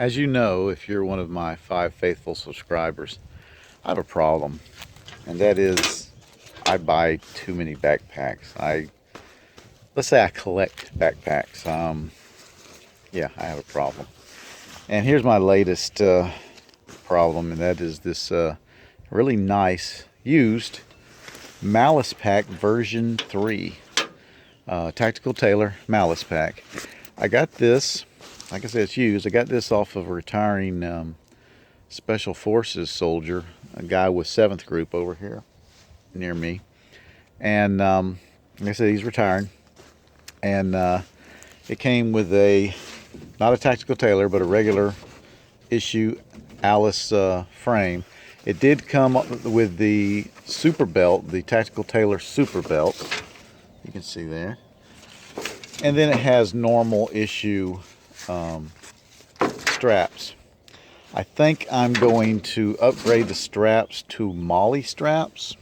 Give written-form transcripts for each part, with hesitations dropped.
As you know, if you're one of my 5 faithful subscribers, I have a problem, and that is I buy too many backpacks. Let's say I collect backpacks. Yeah, I have a problem. And here's my latest problem, and that is this really nice used Malice Pack version 3. Tactical Tailor Malice Pack. I got this, like I said, it's used. I got this off of a retiring Special Forces soldier, a guy with 7th Group over here near me. And like I said, he's retired. And it came with not a Tactical Tailor, but a regular issue Alice frame. It did come with the super belt, the Tactical Tailor super belt. You can see there. And then it has normal issue straps. I think I'm going to upgrade the straps to Molly straps,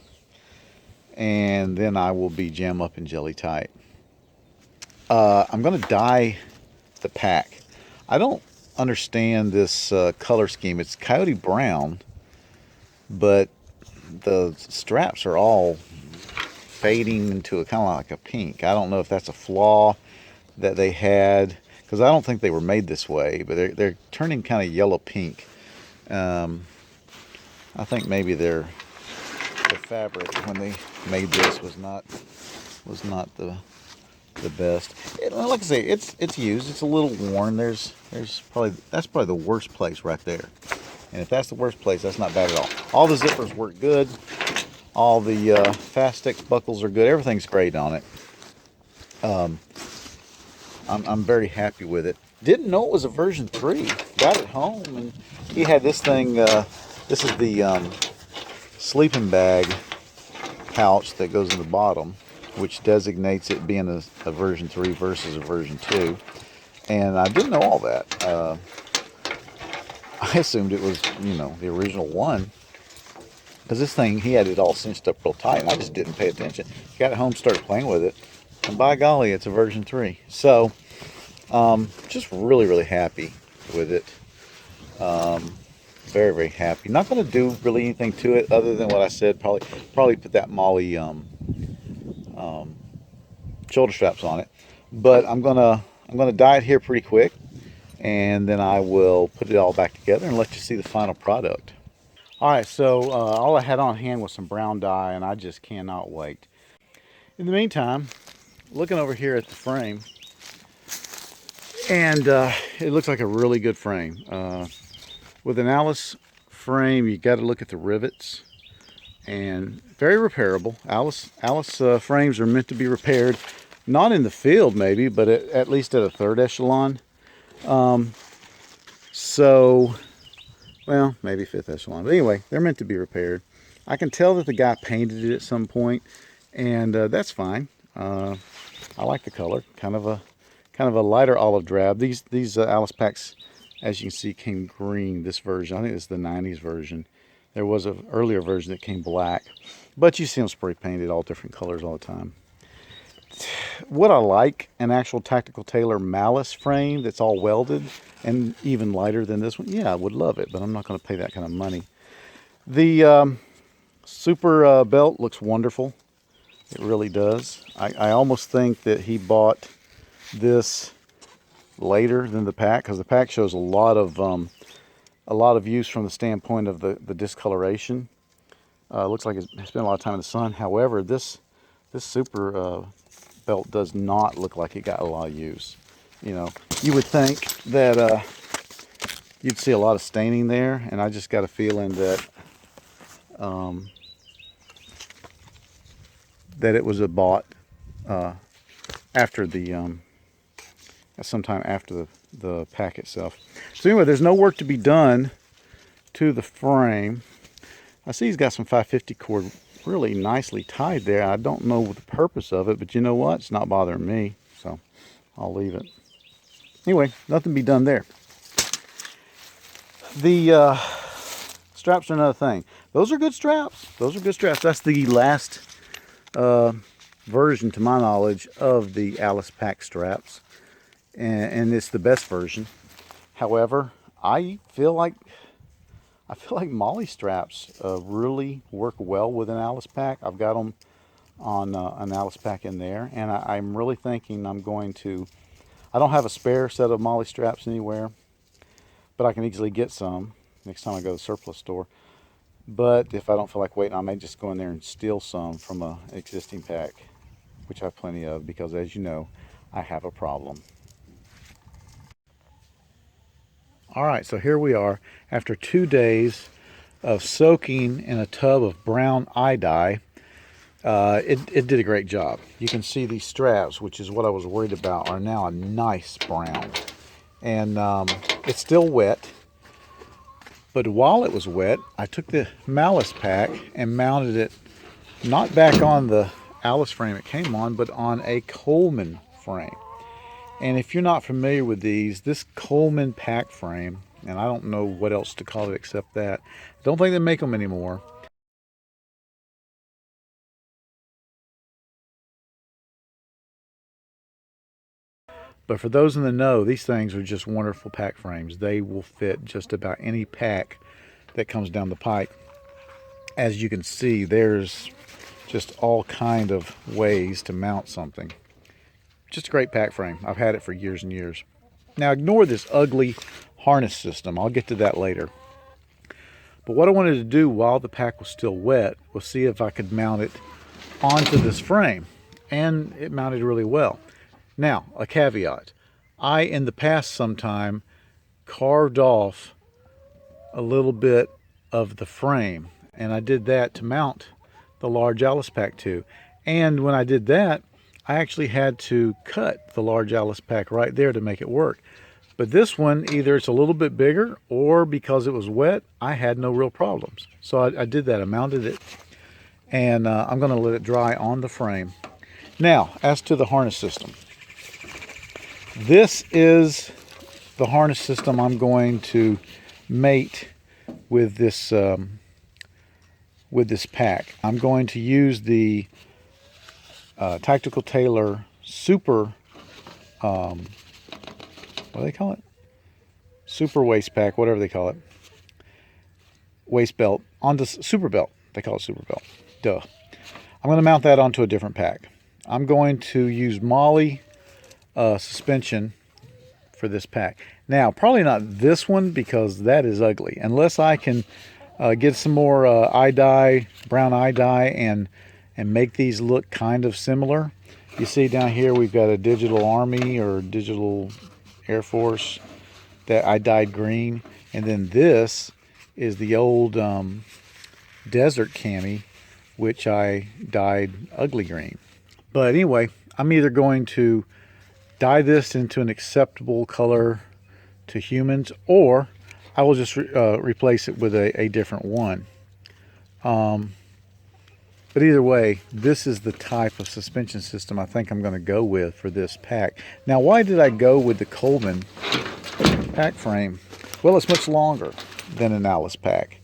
and then I will be jam up and jelly tight. I'm going to dye the pack. I don't understand this color scheme. It's coyote brown, but the straps are all fading into a kind of like a pink. I don't know if that's a flaw that they had, because I don't think they were made this way, but they're turning kind of yellow pink. I think maybe the fabric when they made this was not the best. Like I say, it's used. It's a little worn. That's probably the worst place right there. And if that's the worst place, that's not bad at all. All the zippers work good. All the fast stick buckles are good. Everything's great on it. I'm very happy with it. Didn't know it was a version 3. Got it home, and he had this thing. This is the sleeping bag pouch that goes in the bottom, which designates it being a version 3 versus a version 2. And I didn't know all that. I assumed it was, the original one. Because this thing, he had it all cinched up real tight, and I just didn't pay attention. Got it home, started playing with it, and by golly, it's a version 3. So, just really, really happy with it. Very, very happy. Not going to do really anything to it other than what I said. Probably put that Molly shoulder straps on it. But I'm gonna dye it here pretty quick, and then I will put it all back together and let you see the final product. Alright, so all I had on hand was some brown dye, and I just cannot wait. In the meantime, looking over here at the frame, and it looks like a really good frame. With an Alice frame, you got to look at the rivets, and very repairable. Alice frames are meant to be repaired, not in the field maybe, but at least at a 3rd echelon. Well, maybe 5th echelon. But anyway, they're meant to be repaired. I can tell that the guy painted it at some point, and that's fine. I like the color, kind of a lighter olive drab. These Alice packs, as you can see, came green. This version, I think it's the 90s version. There was an earlier version that came black, but you see them spray painted all different colors all the time. Would I like an actual Tactical Tailor Malice frame that's all welded and even lighter than this one? Yeah, I would love it, but I'm not going to pay that kind of money. The super belt looks wonderful. It really does. I almost think that he bought this later than the pack, because the pack shows a lot of use from the standpoint of the discoloration. Looks like it's spent a lot of time in the sun. However, this super belt does not look like it got a lot of use. You would think that you'd see a lot of staining there, and I just got a feeling that that it was bought after sometime after the pack itself. So anyway, there's no work to be done to the frame. I see he's got some 550 cord really nicely tied there. I don't know the purpose of it, but you know what? It's not bothering me, so I'll leave it. Anyway, nothing to be done there. The straps are another thing. Those are good straps. That's the last version, to my knowledge, of the Alice pack straps, and it's the best version. However, I feel like Molly straps really work well with an Alice pack. I've got them on an Alice pack in there, and I'm really thinking I'm going to. I don't have a spare set of Molly straps anywhere, but I can easily get some next time I go to the surplus store. But if I don't feel like waiting, I may just go in there and steal some from an existing pack, which I have plenty of, because as you know, I have a problem. All right, so here we are after 2 days of soaking in a tub of brown eye dye. It did a great job. You can see these straps, which is what I was worried about, are now a nice brown. And it's still wet. But while it was wet, I took the Malice pack and mounted it not back on the Alice frame it came on, but on a Coleman frame. And if you're not familiar with these, this Coleman pack frame, and I don't know what else to call it except that, I don't think they make them anymore. But for those in the know, these things are just wonderful pack frames. They will fit just about any pack that comes down the pike. As you can see, there's just all kind of ways to mount something. Just a great pack frame. I've had it for years and years. Now ignore this ugly harness system. I'll get to that later. But what I wanted to do while the pack was still wet was see if I could mount it onto this frame. And it mounted really well. Now, a caveat. I, in the past sometime, carved off a little bit of the frame. And I did that to mount the large Alice pack to. And when I did that, I actually had to cut the large Alice pack right there to make it work. But this one, either it's a little bit bigger, or because it was wet, I had no real problems. So I did that. I mounted it, and I'm going to let it dry on the frame. Now, as to the harness system. This is the harness system I'm going to mate with this pack. I'm going to use the Tactical Tailor Super, what do they call it? Super waist pack, whatever they call it. Waist belt, onto super belt. They call it super belt. Duh. I'm going to mount that onto a different pack. I'm going to use Molly suspension for this pack. Now, probably not this one because that is ugly. Unless I can get some more eye dye, brown eye dye, and make these look kind of similar. You see down here we've got a Digital Army or Digital Air Force that I dyed green, and then this is the old Desert Cami, which I dyed ugly green. But anyway, I'm either going to dye this into an acceptable color to humans, or I will just replace it with a different one. But either way, this is the type of suspension system I think I'm going to go with for this pack. Now, why did I go with the Coleman pack frame? Well, it's much longer than an Alice pack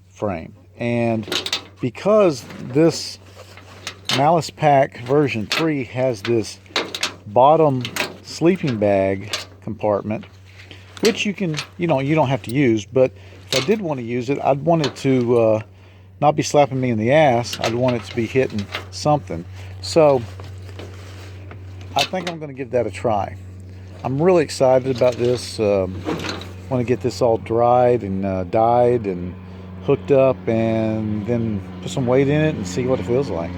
frame. And because this Malice pack version 3 has this bottom sleeping bag compartment, which you don't have to use, but if I did want to use it, I'd want it to not be slapping me in the ass. I'd want it to be hitting something. So I think I'm going to give that a try. I'm really excited about this. Want to get this all dried and dyed and hooked up, and then put some weight in it and see what it feels like.